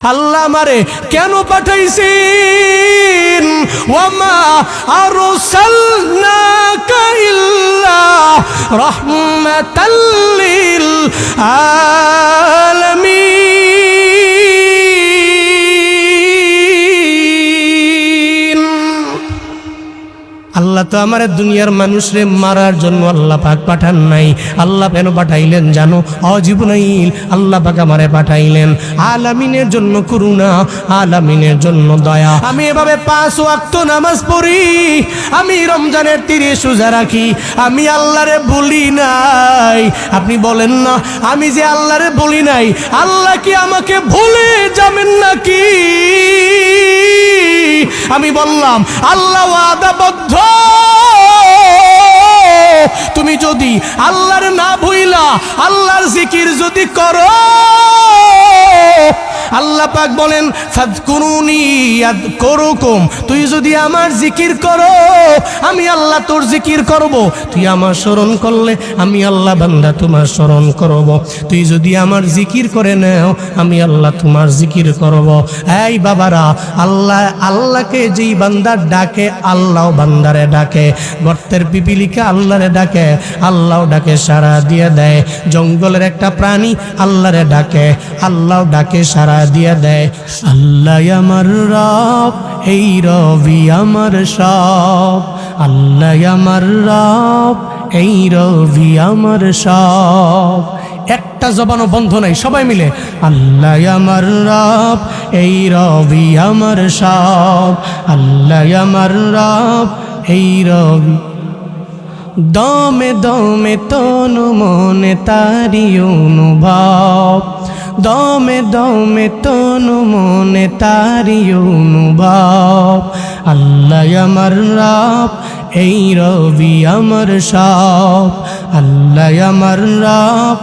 আল্লাহ আমারে কেন পাঠাইছেন? ওয়ামা আরসালনাকা ইল্লা রাহমাতাল লিল আলামিন। আল্লাহ তো আমার দুনিয়ার মানুষরে মারার জন্য আল্লাহ পাক পাঠান নাই। আল্লাহ কেন পাঠাইলেন জানো? অজীবনাইল আল্লাহ পাক আমারে পাঠাইলেন আলামিনের জন্য করুণা, আলামিনের জন্য দয়া। আমি এভাবে 5 ওয়াক্ত নামাজ পড়ি, আমি রমজানের 30 রোজা রাখি, আমি আল্লাহরে বলি নাই। আপনি বলেন না আমি যে আল্লাহরে বলি নাই, আল্লাহ কি আমাকে ভুলে যাবেন নাকি? আমি বললাম আল্লাহ ওয়াদাবদ্ধ, তুমি যদি আল্লাহর না ভুইলা আল্লাহর জিকির যদি করো, আল্লাহ পাক বলেন ফাযকুরুনি আযকুরুকুম, তুই যদি আমার জিকির করো আমি আল্লাহ তোর জিকির করব। তুই আমার স্মরণ করলে আমি আল্লাহ বান্দা তোমার স্মরণ করব। তুই যদি আমার জিকির করে নাও আমি আল্লাহ তোমার জিকির করব। এই বাবারা, আল্লাহকে যেই বান্দা ডাকে আল্লাহ বান্দারে ডাকে। গর্তের পিপিলিকা আল্লাহরে ডাকে, আল্লাহ ডাকে সাড়া দিয়ে দেয়। জঙ্গলের একটা প্রাণী আল্লাহরে ডাকে, আল্লাহ ডাকে সাড়া দিয়ে দেয়। আল্লাহ আমার রব, এই রবি আমার সব। আল্লাহ আমার রব, এই রবি আমার সব। একটা জবানও বন্ধ নাই, সবাই মিলে আল্লাহ আমার রব, এই রবি আমার সব। আল্লাহ আমার রব, এই রবি। দমে দমে তনু মনে তারি অনুভব, দমে দমে তনু মনে তারি অনুভব। আল্লাহ আমার রব, এই রবি আমার সব। আল্লাহ আমার রব।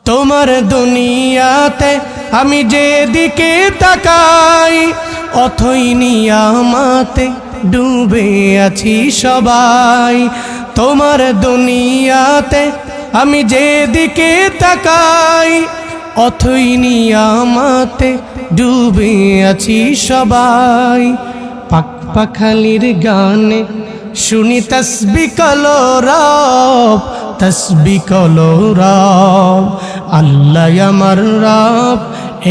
তোমার দুনিয়াতে আমি যেদিকে তাকাই, অথই নিয়ামতে ডুবে আছি সবাই। তোমার দুনিয়াতে আমি যেদিকে তাকাই, অথই নিয়ামতে ডুবে আছি সবাই। পাক পাখালির গানে শুনি তসবিহ কলো রব, তসবিহ কলো রব। আল্লাহ আমার রব,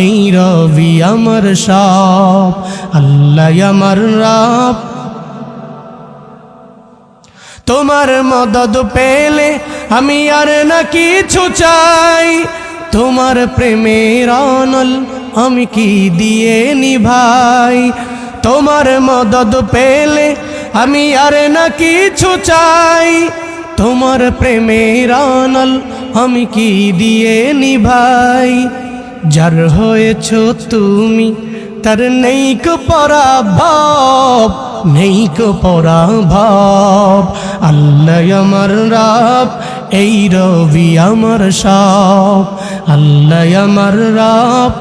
এই রবি আমার সব। আল্লাহ আমার রব। তোমার মদদ পেলে আমি আর না কিছু চাই, তোমার প্রেমের অনল আমি কি দিয়ে নিভাই। তোমার মদদ পেলে আমি আর না কিছু চাই, তোমার প্রেমের অনল আমি কি দিয়ে নিভাই। যার হয়েছ তুমি তার নেই কো পরাভব, নেই কো পরাভব। আল্লাহ আমার রব, এই রবি আমার সব। আল্লাহ আমার রব।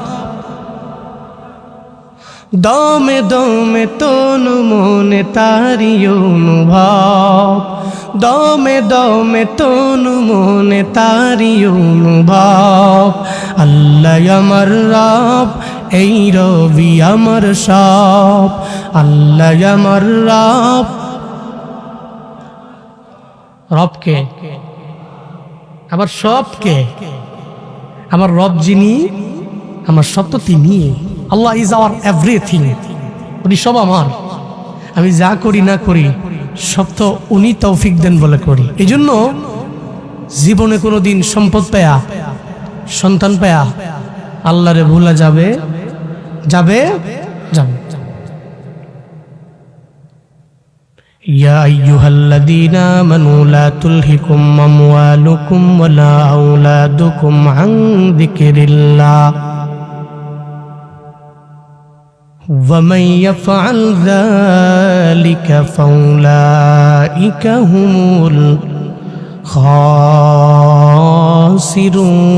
দমে দমে তনু মনে তারি অনুভব, দমে দমে তনু মনে তারি অনুভব। আল্লাহ আমার রব, এই রবি আমার সব। আল্লাহ আমার রব। রবকে আমার সবকে, আমার রব যিনি আমার সব তো তিনি। আল্লাহ ইজ আওয়ার এভরিথিং, উনি সব আমার। আমি যা করি না করি সব তো উনি তৌফিক দেন বলে করি। এই জন্য জীবনে কোনো দিন সম্পদ পেয়া, সন্তান পেয়া আল্লাহরে ভুলা যাবে যাবে যাবে। ইয়া আইয়ুহাল্লাযীনা আমানু লা তুলহিকুম আমওয়ালুকুম ওয়ালা আওলাদুকুম আন যিকরিল্লাহ ومن يفعل ذلك فأولئك هم الخاسرون।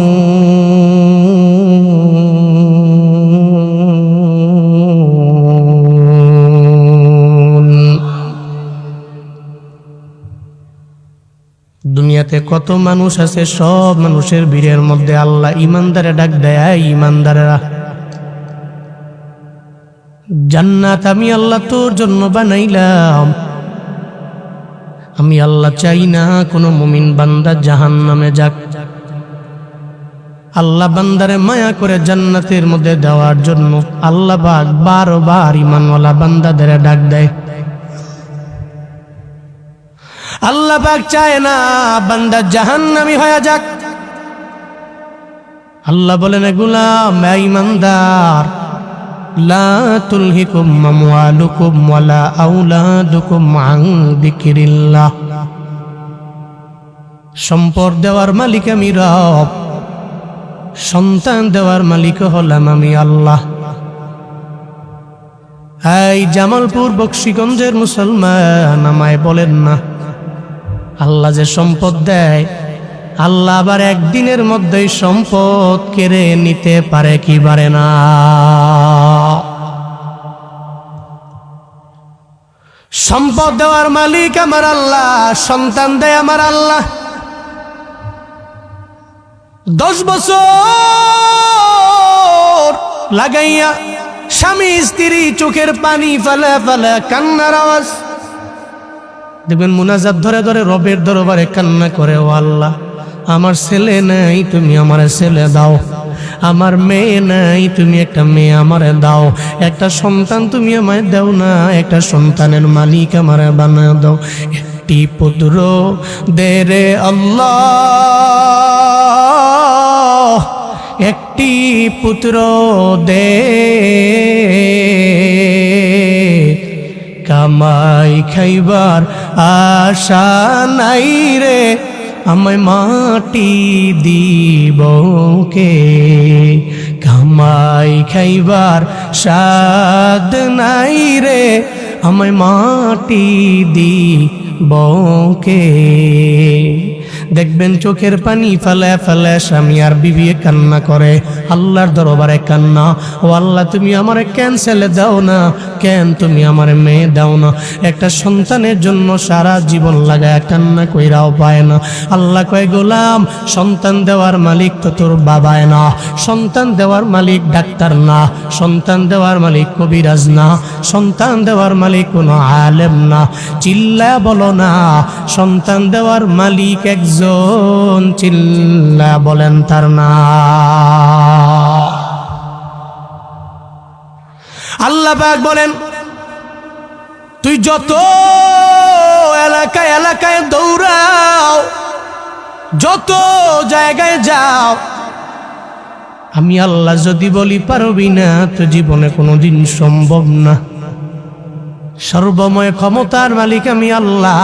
দুনিয়াতে দুনিয়াতে কত মানুষ আছে, সব মানুষের ভিড়ের মধ্যে আল্লাহ ইমানদারে ডাক দেয়, ইমানদারেরা জান্নাত আমি আল্লাহ তোর জন্য বানাইলাম। আমি আল্লাহ চাই না কোনো মুমিন বান্দা জাহান্নামে যাক। আল্লাহ বান্দারে মায়া করে জান্নাতের মধ্যে দেওয়ার জন্য আল্লাহ পাক বারবার ঈমানওয়ালা বান্দাদের ডাক দেয়। আল্লাহ পাক চায় না বান্দা জাহান্নামী হয়ে যাক। আল্লাহ বলেন, গোলাম ঈমানদার, লা তুলহিকুম আমওয়ালুকুম ওয়ালা আওলাদুকুম আন যিকরিল্লাহ। সম্পদ দেওয়ার মালিক আমি রব, সন্তান দেওয়ার মালিক হলাম আমি আল্লাহ। এই জামালপুর বক্সিগঞ্জের মুসলমান, আমায় বলেন না আল্লাহ যে সম্পদ দেয়, আল্লাহ আবার একদিনের মধ্যেই সম্পদ কেড়ে নিতে পারে কি পারে না? সম্পদ দেওয়ার মালিক আমার আল্লাহ, সন্তান দেয় আমার আল্লাহ। 10 বছর লাগাইয়া স্বামী স্ত্রী চোখের পানি ফেলে ফেলে কান্নার আওয়াজ দেখবেন, মুনাজাত ধরে ধরে রবের দরবারে কান্না করে, ও আল্লাহ আমার ছেলে নাই, তুমি আমার ছেলে দাও। আমার মেয়ে নাই, তুমি একটা মেয়ে আমারে দাও। একটা সন্তান তুমি আমায় দাও না, একটা সন্তানের মালিক আমারে বানায় দাও। একটি পুত্র দে রে আল্লাহ, একটি পুত্র দে, কামাই খাইবার আশা নাই রে, আমায় মাটি দিব কে? কামাই খাইবার স্বাদ নাই রে, আমায় মাটি দিব কে? দেখবেন চোখের পানি ফেলে ফেলে স্বামী আর বিবি কান্না করে, আল্লাহর দরবারে কান্না, ও আল্লাহ তুমি আমারে কেন ছেলে দাও না, কেন তুমি আমারে মেয়ে দাও না? একটা সন্তানের জন্য সারা জীবন লাগায় কান্না কইরাও পায় না। আল্লাহ কয়, গোলাম সন্তান দেওয়ার মালিক তো তোর বাবায় না, সন্তান দেওয়ার মালিক ডাক্তার না, সন্তান দেওয়ার মালিক কবিরাজ না, সন্তান দেওয়ার মালিক কোনো আলেম না। চিল্লা বলো না, সন্তান দেওয়ার মালিক একজন, চিল্লা বলেন তার নাম। আল্লাহ পাক বলেন, তুই যত এলাকায় এলাকায় দৌড়াও, যত জায়গায় যাও, আমি আল্লাহ যদি বলি পারবি না, তো জীবনে কোনোদিন সম্ভব না। সর্বময় ক্ষমতার মালিক আমি আল্লাহ।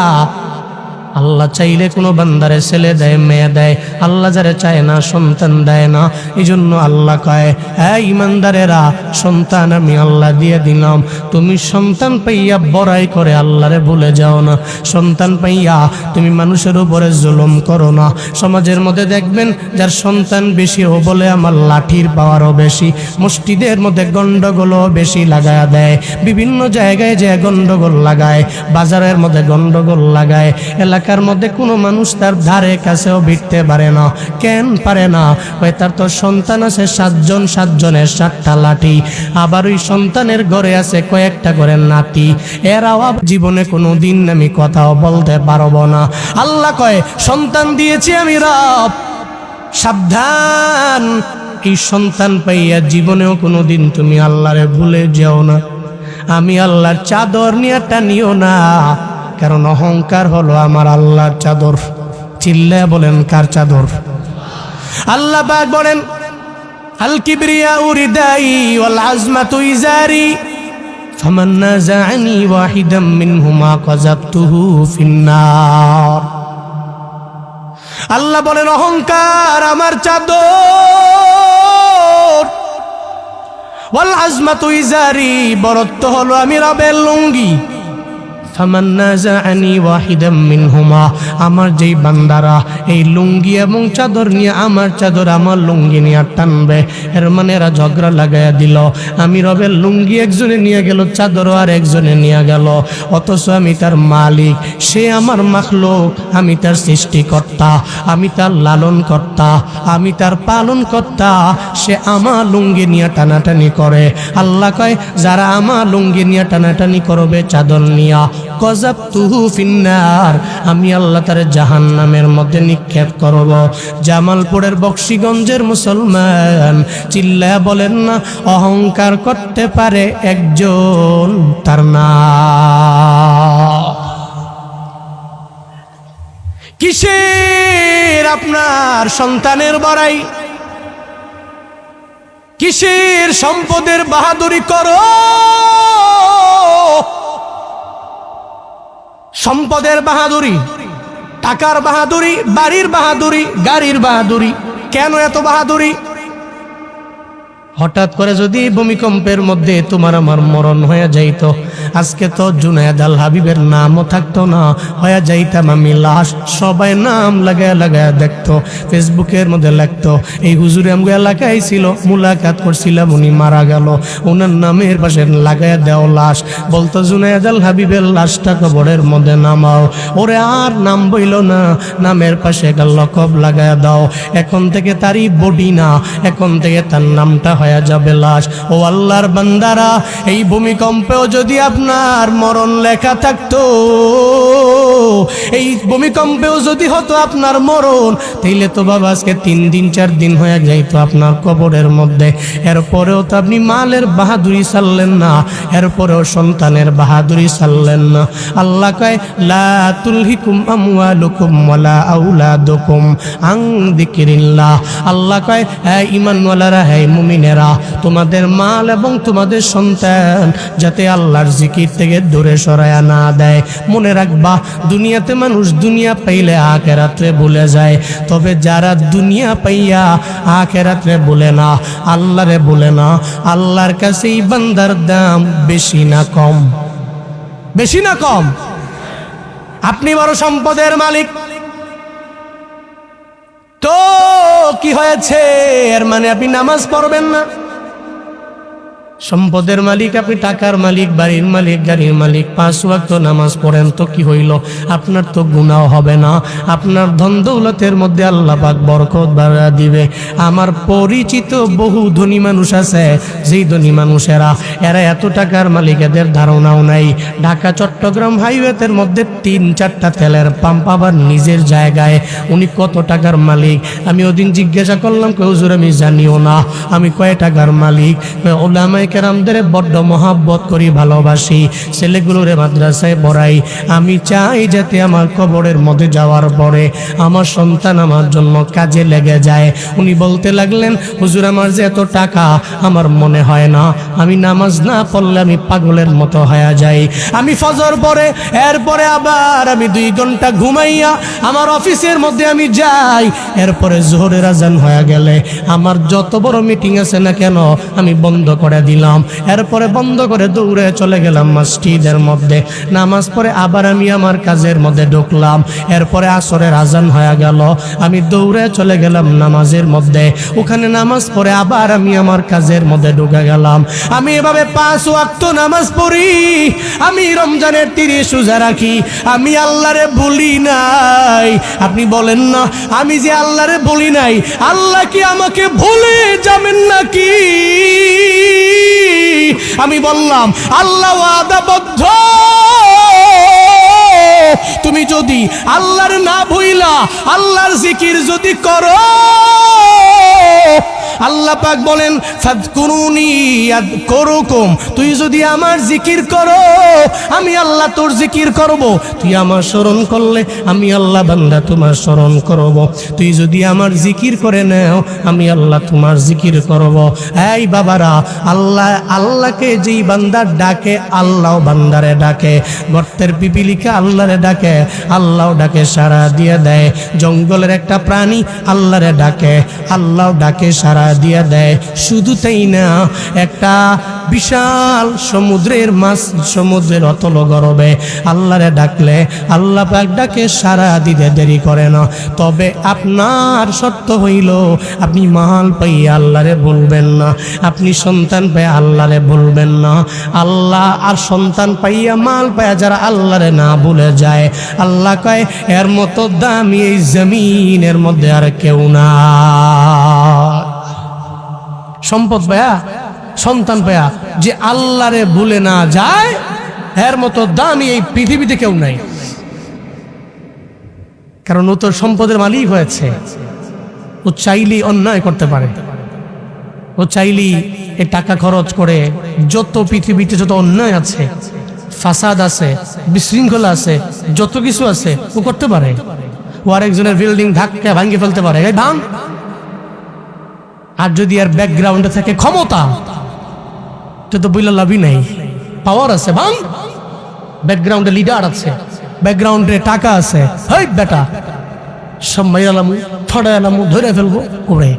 আল্লাহ চাইলে কোনো বান্দারে ছেলে দেয়, মেয়ে দেয়। আল্লাহ যারে চায় না সন্তান দেয় না। এই জন্য আল্লাহ কয়, হ্যাঁ ইমানদারেরা, সন্তান আমি আল্লাহ দিয়ে দিলাম। তুমি সন্তান পাইয়া বড়াই করে আল্লাহরে ভুলে যাও না। সন্তান পাইয়া তুমি মানুষের উপরে জুলুম করো না। সমাজের মধ্যে দেখবেন যার সন্তান বেশি, ও বলে আমার লাঠির পাওয়ারও বেশি। মসজিদের মধ্যে গন্ডগোলও বেশি লাগায়া দেয়, বিভিন্ন জায়গায় যে গন্ডগোল লাগায়, বাজারের মধ্যে গন্ডগোল লাগায়। এলাকার মধ্যে কোনো মানুষ তার ধারে কাছেও ভিড়তে পারে না। কেন পারে না? ওই তার তো সন্তান আছে 7 জন, 7 জনের 7টা লাঠি। আবার ওই সন্তানের ঘরে আছে কয়েকটা করে নাতি। এরাও জীবনে কোনো দিন আমি কথাও বলতে পারবো না। আল্লাহ কয়, সন্তান দিয়েছি আমি রব, সাবধান। এই সন্তান পাইয়া জীবনেও কোনো দিন তুমি আল্লাহরে ভুলে যেও না। আমি আল্লাহর চাদর নিয়ে টানিও না, কারণ অহংকার হলো আমার আল্লাহর চাদর। চিল্লা বলেন কার চাদর? আল্লাহ পাক বলেন, আল কিবরিয়া উরিদাই ওয়াল আজমাতু ইজারি ফামান নাযাআনি ওয়াহিদাম মিনহুমা কাযাবতুহু ফিন্নার। আল্লাহ বলেন, অহংকার আমার চাদর, ওয়াল আজমাতু ইজারি, বরত্ব হলো আমি রবের লুঙ্গি। ফামান নাযাআনি ওয়াহিদাম মিনহুমা, আমার যেই বান্দারা এই লুঙ্গি এবং চাদর নিয়ে আমার চাদর আমার লুঙ্গি নিয়ে টানবে, এর মানে এরা ঝগড়া লাগাইয়া দিল। আমি রবের লুঙ্গি একজনে নিয়ে গেল, চাদরও আর একজনে নিয়ে গেল, অথচ আমি তার মালিক, সে আমার মাখলুক, আমি তার সৃষ্টিকর্তা, আমি তার লালন কর্তা, আমি তার পালন কর্তা, সে আমার লুঙ্গি নিয়ে টানাটানি করে। আল্লাহ কয় যারা আমার লুঙ্গি নিয়ে টানাটানি করবে চাদর নিয়া, কযাবতুহু ফিন্নার, আমি আল্লাহ তার জাহান্নামের মধ্যে নিক্ষেপ করব। জামালপুরের বক্সিগঞ্জের মুসলমান চিল্লায়া বলেন না, অহংকার করতে পারে একজন, তার নাম কিসের আপনার সন্তানের বড়াই, কিসের সম্পদের বাহাদুরি করো? সম্পদের বাহাদুরি, টাকার বাহাদুরি, বাড়ির বাহাদুরি, গাড়ির বাহাদুরি, কেন এত বাহাদুরি? হঠাৎ করে যদি ভূমিকম্পের মধ্যে তোমার আমার মরণ হয়ে যাইত, আজকে তো জুনায়েদ আল হাবিবের নামও থাকতো না, হয়ে যাইতাম আমি লাশ। সবাই নাম লাগায় লাগায় দেখতো, ফেসবুকের মধ্যে লাগতো এই হুজুরে আমগো এলাকায় ছিল, মুলাকাত করছিলাম, উনি মারা গেল, ওনার নামের পাশে লাগায় দেও লাশ, বলতো জুনায়েদ আল হাবিবের লাশটা কবরের মধ্যে নামাও, ওরে আর নাম বইল না, নামের পাশে একটা লকব লাগায় দাও, এখন থেকে তারই বডি না, এখন থেকে তার নামটা হয়ে যাবে লাশ। ও আল্লাহর বান্দারা, এই ভূমিকম্পেও যদি আপনার মরণ লেখা থাকতো, এই ভূমিকম্পেও যদি হতো আপনার মরণ, তাইলে তো বাবা আজকে 3 দিন 4 দিন হয়ে যাইতো আপনার কবরের মধ্যে। এরপরেও তো আপনি মালের বাহাদুরি ছাড়লেন না, এরপরেও সন্তানের বাহাদুরি ছাড়লেন না। আল্লাহ কয় লা তুলহিকুম আমওয়ালুকুম ওয়ালা আউলাদুকুম আন যিকরিল্লাহ। আল্লাহ কয় হে ঈমানওয়ালারা, হে মুমিনেরা, তোমাদের মাল এবং তোমাদের সন্তান যাতে আল্লাহর জিকির থেকে দূরে সরায়া না দেয়। মনে রাখবা, দুনিয়াতে মানুষ দুনিয়া পাইলে আখিরাতে ভুলে যায়, তবে যারা দুনিয়া পাইয়া আখিরাতে ভুলে না, আল্লাহরে ভুলে না, আল্লাহর কাছে এই বান্দার দাম বেশি না কম? বেশি না কম? আপনি বড় সম্পদের মালিক, তো কি হয়েছে? এর মানে আপনি নামাজ পড়বেন না? সম্পদের মালিক আপনি, টাকার মালিক, বাড়ির মালিক, গাড়ির মালিক, 5 ওয়াক্ত নামাজ পড়েন তো কি হইল? আপনার তো গুনাহ হবে না, আপনার ধন দৌলতের মধ্যে আল্লাহ পাক বরকত বাড়া দিবে। আমার পরিচিত বহু ধনী মানুষ আছে, যেই ধনী মানুষেরা এরা এত টাকার মালিক, এদের ধারণাও নাই। ঢাকা চট্টগ্রাম হাইওয়েতের মধ্যে 3-4টা তেলের পাম্প, আবার নিজের জায়গায়। উনি কত টাকার মালিক? আমি ওদিন জিজ্ঞাসা করলাম, হুজুর আমি জানিও না আমি কয় টাকার মালিক। ওলামায়ে কেরামদের বড্ড মহাব্বত করি, ভালোবাসি, ছেলেগুলোরে মাদ্রাসায় পড়াই, আমি চাই যাতে আমার কবরের মধ্যে যাওয়ার পরে আমার সন্তান আমার জন্য কাজে লেগে যায়। উনি বলতে লাগলেন, হুজুর আমার যে এত টাকা, আমার মনে হয় না আমি নামাজ না পড়লে আমি পাগলের মতো হয়ে যাই। আমি ফজর পড়ে এরপরে আবার আমি 2 ঘন্টা ঘুমাইয়া আমার অফিসের মধ্যে আমি যাই, এরপরে জোহরের আজান হয়ে গেলে আমার যত বড় মিটিং আছে না কেন আমি বন্ধ করে দিলাম, এরপরে বন্ধ করে দৌড়ে চলে গেলাম মসজিদের মধ্যে, নামাজ পড়ে আবার আমি আমার কাজের মধ্যে ঢুকলাম, এরপরে আসরের আজান হয়ে গেল, আমি দৌড়ে চলে গেলাম নামাজের মধ্যে, ওখানে নামাজ পড়ে আবার আমি আমার কাজের মধ্যে ঢুকে গেলাম। আমি এভাবে 5 ওয়াক্ত নামাজ পড়ি, আমি রমজানের 30 রোজা রাখি, আমি আল্লাহরে বলি নাই। আপনি বলেন না আমি যে আল্লাহরে বলি নাই, আল্লাহ কি আমাকে ভুলে যাবেন নাকি? আমি বললাম আল্লাহ ওয়াদাবদ্ধ, তুমি যদি আল্লাহর না ভুইলা আল্লাহর জিকির যদি করো, আল্লাহ পাক বলেন ফাযকুরুনি আযকুরুকুম, তুই যদি আমার জিকির করো আমি আল্লাহ তোর জিকির করব, তুই আমার স্মরণ করলে আমি আল্লাহ বান্দা তোমার স্মরণ করব, তুই যদি আমার জিকির করে নাও আমি আল্লাহ তোমার জিকির করব। এই বাবারা, আল্লাহ আল্লাহকে যেই বান্দা ডাকে আল্লাহ বান্দারে ডাকে, গর্তের পিপিলিকা আল্লাহরে ডাকে, আল্লাহ ডাকে সাড়া দিয়ে দেয়, জঙ্গলের একটা প্রাণী আল্লাহরে ডাকে, আল্লাহ ডাকে সাড়া সাড়া দিয়া দেয়। শুধু তাই না, একটা বিশাল সমুদ্রের মাছ, সমুদ্রের অতল গর্বে আল্লাহরে ডাকলে আল্লাহ পাক ডাকে সাড়া দিতে দেরি করে না। তবে আপনার শর্ত হইল আপনি মাল পাইয়া আল্লাহরে বলবেন না, আপনি সন্তান পাইয়া আল্লাহরে বলবেন না। আল্লাহ আর সন্তান পাইয়া মাল পাইয়া যারা আল্লাহরে না ভুলে যায়, আল্লাহ কয় এর মতো দামি এই জমিনের মধ্যে আর কেউ না। সম্পদ পায়া, সন্তান পায়া যে আল্লাহরে ভুলে না যায়, এর মতো দামি এই পৃথিবীতে কেউ নাই। কারণ ও তো সম্পদের মালিক হয়েছে। ও চাইলেই অন্যায় করতে পারে, ও চাইলেই এ টাকা খরচ করে যত পৃথিবীতে যত অন্যায় আছে, ফাসাদ আছে, বিশৃঙ্খলা আছে, যত কিছু আছে ও করতে পারে। ও আরেকজনের বিল্ডিং ধাক্কা ভাঙিয়ে ফেলতে পারে, এই ভাঙ। আর যদি আর ব্যাকগ্রাউন্ডে থাকে ক্ষমতা, তো বইলা লাভই নাই। পাওয়ার আছে, ভাঙ। ব্যাকগ্রাউন্ডে লিডার আছে, ব্যাকগ্রাউন্ডে টাকা আছে, হেই বেটা সব মাইরালামু, ফড়াইলামু, ধরে ফেলবো করে।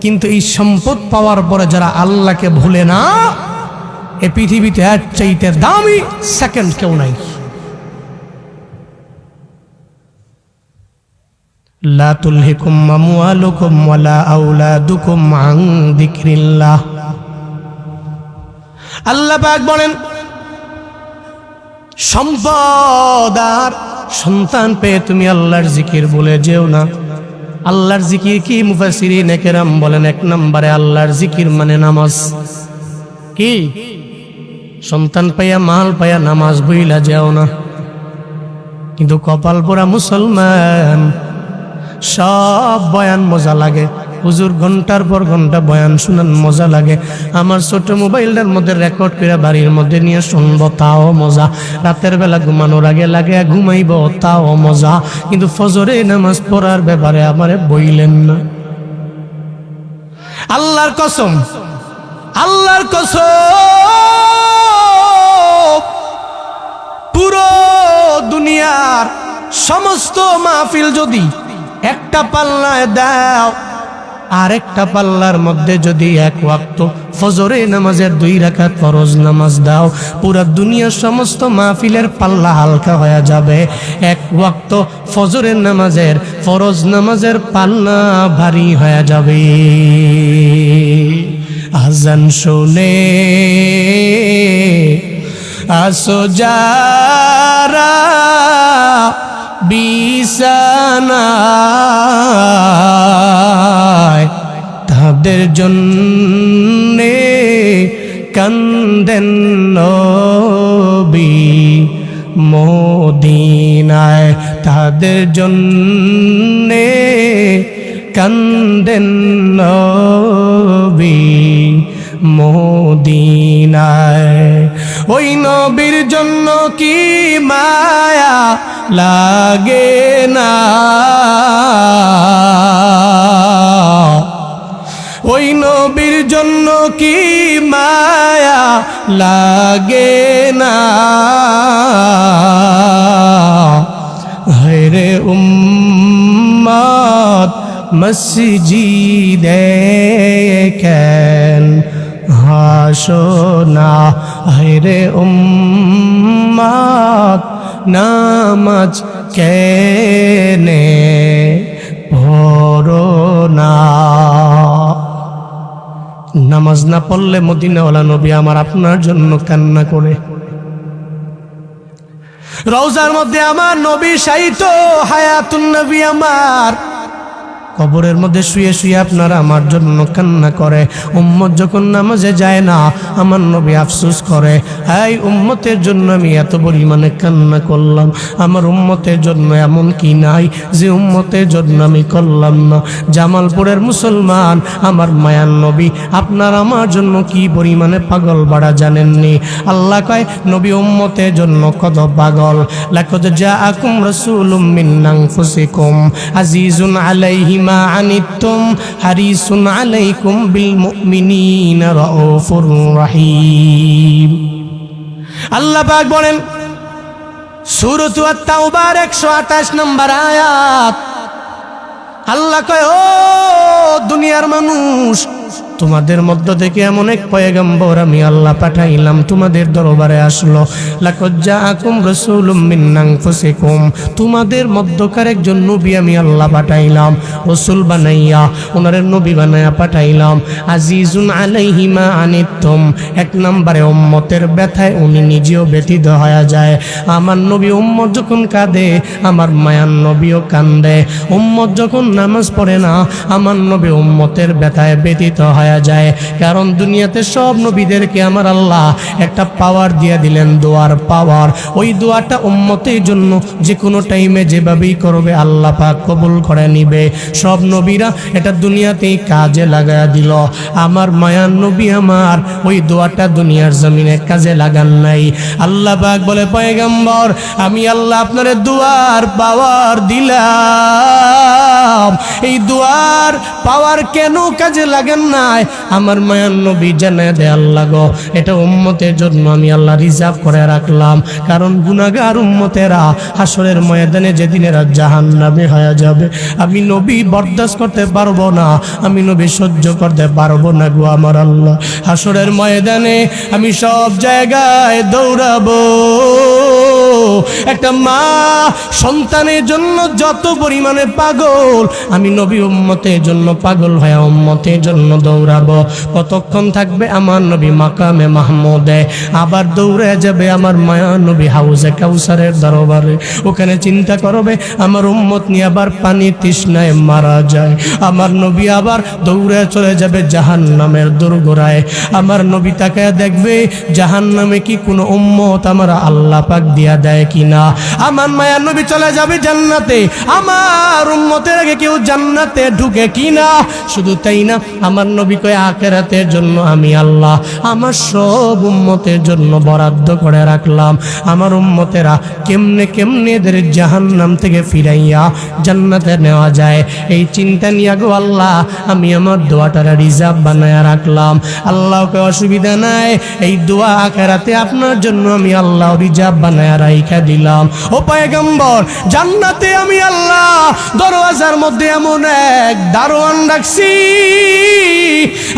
কিন্তু এই সম্পদ পাওয়ার পরে যারা আল্লাহকে ভুলে না, এই পৃথিবীতে এর চাইতে দামি সেকেন্ড কেউ নাই। লা তুলহিকুম আমওয়ালুকুম ওয়ালা আওলাদুকুম আন যিকরিল্লাহ। আল্লাহ পাক বলেন, সম্পদ আর সন্তান পেয়ে তুমি আল্লাহর জিকির ভুলে যেও না। আল্লাহর জিকির কি? মুফাসসিরিন কেরাম বলেন, এক নম্বরে আল্লাহর জিকির মানে নামাজ। কি? সন্তান পাইয়া মাল পাইয়া নামাজ ভুইলা যেও না। কিন্তু কপাল পোড়া মুসলমান, সব বয়ান মজা লাগে, হুজুর ঘন্টার পর ঘন্টা বয়ান শুনান মজা লাগে। আমার ছোট মোবাইলটার মধ্যে রেকর্ড করে বাড়ির মধ্যে নিয়ে শুনবো, তাও মজা। রাতের বেলা ঘুমানোর আগে লাগে ঘুমাইব, তাও মজা। কিন্তু ফজরে নামাজ পড়ার ব্যাপারে আমারে বইলেন না। আল্লাহর কসম, আল্লাহর কসম, পুরো দুনিয়ার সমস্ত মাহফিল যদি একটা পাল্লায় দাও, আর একটা পাল্লার মধ্যে যদি এক ওয়াক্ত ফজরে নামাজের 2 রাকাত ফরজ নামাজ দাও, পুরা দুনিয়ার সমস্ত মাহফিলের পাল্লা হালকা হয়ে যাবে। এক ওয়াক্ত ফজরের নামাজের, ফরজ নামাজের পাল্লা ভারী হয়ে যাবে। আজান শুনে আসো যারা বিছানায়, তাদের জন্যে কান্দেন নবী মদিনায়, তাদের জন্যে কান্দেন নবী মদিনায়। ওই নবীর জন্য কি মায়া লাগে না, ওই নবীর জন্য কি মায়া লাগে না। হায়রে উম্মত মসজিদে কেন হাসো না, হায়রে উম্মত নামাজ কেনে পড়ো না। নামাজ না পড়লে মদিনাওয়ালা নবী আমার আপনার জন্য কান্না করে। রওজার মধ্যে আমার নবী শায়িত, হায়াতুন নবী আমার কবরের মধ্যে শুয়ে শুয়ে আপনারা আমার জন্য কান্না করে। উম্মত যখন নামাজে যায় না, আমার নবী আফসোস করে, এই উম্মতের জন্য আমি এত পরিমাণে কান্না করলাম, আমার উম্মতের জন্য এমন কি নাই যে উম্মতের জন্য আমি করলাম না। জামালপুরের মুসলমান, আমার মায়ার নবী আপনার আমার জন্য কি পরিমাণে পাগল বাড়া জানেননি। আল্লাহ কয় নবী উম্মতের জন্য কত পাগল। লাকাদ জাআকুম রাসূলুম মিন আনফুসিকুম আজিজুন আলাইহি মা আনিতুম হারিসুন আলাইকুম বিল মুমিনিনা রাউফুর রহিম। আল্লাহ পাক বলেন সূরা আত-তাওবার 128 নম্বর আয়াত, আল্লাহ কয়, ও দুনিয়ার মানুষ, তোমাদের মধ্য থেকে এমন এক পয়গম্বর আমি আল্লাহ পাঠাইলাম, তোমাদের দরবারে আসলো। লাকাদ জাআকুম রাসূলুম মিন আনফুসিকুম, তোমাদের মধ্যকার একজন নবী আমি আল্লাহ পাঠাইলাম, রাসূল বানাইয়া, ওনারে নবী বানাইয়া পাঠাইলাম। আজিজুন আলাইহি মা আনিতুম, এক নম্বরে উম্মতের ব্যথায় উনি নিজেও ব্যথিত হয়ে যায়। আমার নবী উম্মত যখন কাঁদে, আমার মায়ার নবীও কান্দে। উম্মত যখন নামাজ পড়ে না, আমার নবী উম্মতের ব্যথায় ব্যথিত হয়ে যায়। কারণ দুনিয়াতে সব নবীদেরকে আমার আল্লাহ একটা পাওয়ার দিয়ে দিলেন, দোয়ার পাওয়ার। ওই দোয়াটা উম্মতের জন্য যে কোনো টাইমে যেভাবেই করবে আল্লাহ পাক কবুল করে নিবে। সব নবীরা এটা দুনিয়াতেই কাজে লাগায়া দিল। আমার মায়ার নবী আমার ওই দোয়াটা দুনিয়ার জমিনে কাজে লাগান নাই। আল্লাহ পাক বলে, পয়গম্বর আমি আল্লাহ আপনার দোয়ার পাওয়ার দিলাম, এই দোয়ার পাওয়ার কেন কাজে লাগান নাই? আমার মায়ার নবী জানায় দে আল্লাহ গো, এটা উম্মতের জন্য আমি আল্লাহ রিজার্ভ করে রাখলাম। কারণ গুনাহগার উম্মতেরা হাসরের ময়দানে যেদিন এরা জাহান্নামে হয়ে যাবে, আমি নবী বরদাস্ত করতে পারবো না, আমি নবী সহ্য করতে পারবো না গো আমার আল্লাহ। হাসরের ময়দানে আমি সব জায়গায় দৌড়াবো। একটা মা সন্তানের জন্য যত পরিমাণে পাগল, আমি নবী উম্মতের জন্য পাগল হয়ে উম্মতের জন্য দৌড়াবো। কতক্ষণ থাকবে আমার নবী মাকামে মাহমুদে, আবার দৌড়ে যাবে আমার মায়া নবী হাউজে কাউসারের দরবারে। ওখানে চিন্তা করবে আমার উম্মত নিয়ে আবার পানি তৃষ্ণায় মারা যায়। আমার নবী আবার দৌড়ে চলে যাবে জাহান্নামের দোরগোড়ায়। আমার নবী তাকায় দেখবে জাহান্নামে কি কোনো উম্মত আমার আল্লাহ পাক দিয়া দেয় কিনা। আমার মায়া নবী চলে যাবে জান্নাতে, আমার উম্মতের আগে কেউ জান্নাতে ঢুকে কিনা। শুধু তাই না, আমার নবী কয় আখিরাতের জন্য আমি আল্লাহ আমার সব উম্মতের জন্য বরাদ্দ করে রাখলাম। আমার উম্মতেরা কেমনে কেমনে এদের জাহান্নাম থেকে ফিরাইয়া জান্নাতে নেওয়া যায়, এই চিন্তা নিয়ে গো আল্লাহ আমি আমার দোয়াটারা রিজার্ভ বানায়া রাখলাম। আল্লাহকে অসুবিধা নাই, এই দোয়া আখিরাতে আপনার জন্য আমি আল্লাহ রিজার্ভ বানায়া রাইখা দিলাম। ও পয়গম্বর, জান্নাতে আমি আল্লাহ দরওয়াজার মধ্যে এমন এক দারোয়ান রাখছি,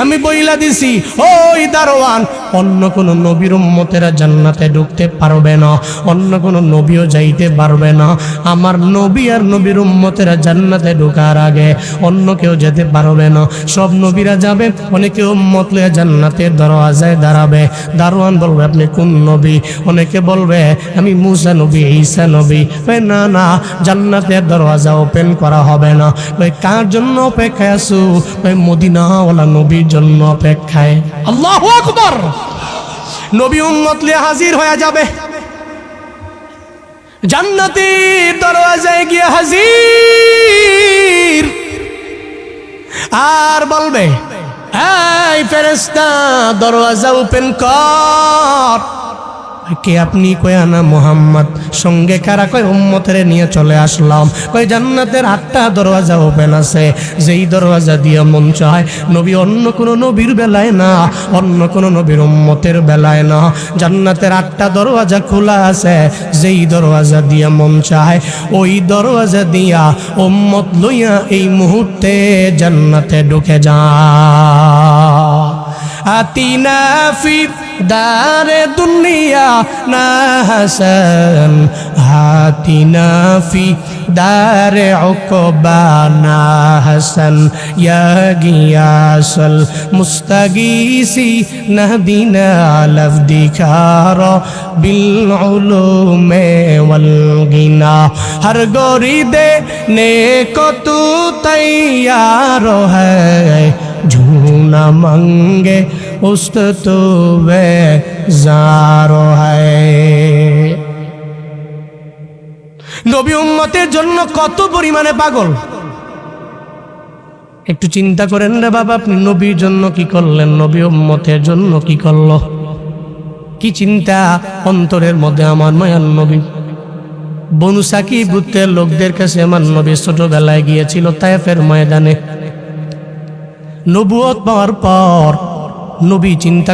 আমি বইলা দিছি ওই দারোয়ান অন্য কোন নবীর উম্মতেরা জান্নাতে ঢুকতে পারবে না, অন্য কোন নবীও যাইতে পারবে না। আমার নবী আর নবীর উম্মতেরা জান্নাতে ঢোকার আগে অন্য কেউ যেতে পারবে না। সব নবীরা যাবে, অনেকে উম্মত লয়ে জান্নাতের দরওয়াজায় দাঁড়াবে। দারোয়ান বলবে আপনি কোন নবী? অনেকে বলবে আমি মুসা নবী, ঈসা নবী। না না, জান্নাতের দরওয়াজা ওপেন করা হবে না। কার জন্য অপেক্ষায় আছো? মদিনাওয়ালা নবীর জন্য অপেক্ষায়। আল্লাহু আকবার। নবী উম্মত লিয়ে হাজির হয়ে যাবে, জান্নাতের দরওয়াজায় গিয়ে হাজির, আর বলবে এই ফেরেশতা দরওয়াজা ওপেন কর। কে আপনি? কয় আনা মুহাম্মদ। সঙ্গে কারা? কয় উম্মতের নিয়ে চলে আসলাম। কয় জান্নাতের 8টা দরওয়াজা ওপেন আছে, যেই দরওয়াজা দিয়ে মন চায়, নবী অন্য কোন নবীর বেলায় না, অন্য কোন নবীর উম্মতের বেলায় না, জান্নাতের 8টা দরওয়াজা খোলা আছে, যেই দরওয়াজা দিয়ে মন চায় ওই দরওয়াজা দিয়া উম্মত লইয়া এই মুহূর্তে জান্নাতে ঢুকে যা। আতিনা ফি দারে দুনিয়া না হাসান, হাতিনা ফি দারে উকবা না হাসান, ইয়া গিয়াসল মুস্তাগীসি নাহদিনা লফদিকার বিল উলুমে ওয়াল গিনা। হর গরিদে নেকো তু তৈয়ার হ্যায়, ঝুনা মঙ্গে উস্ত তো বেজারো হ্যায়। নবী উম্মতের জন্য কত পরিমাণে পাগল, একটু চিন্তা করেন রে বাবা। আপনি নবীর জন্য কি করলেন, নবী উম্মতের জন্য কি করলো? কি চিন্তা অন্তরের মধ্যে। আমার মায়ার নবী বনু সাকিব গোত্রের লোকদের কাছে আমার নবী ছোটবেলায় গিয়েছিল তায়েফের ময়দানে। নবুয়ত পাওয়ার পর নবী চিন্তা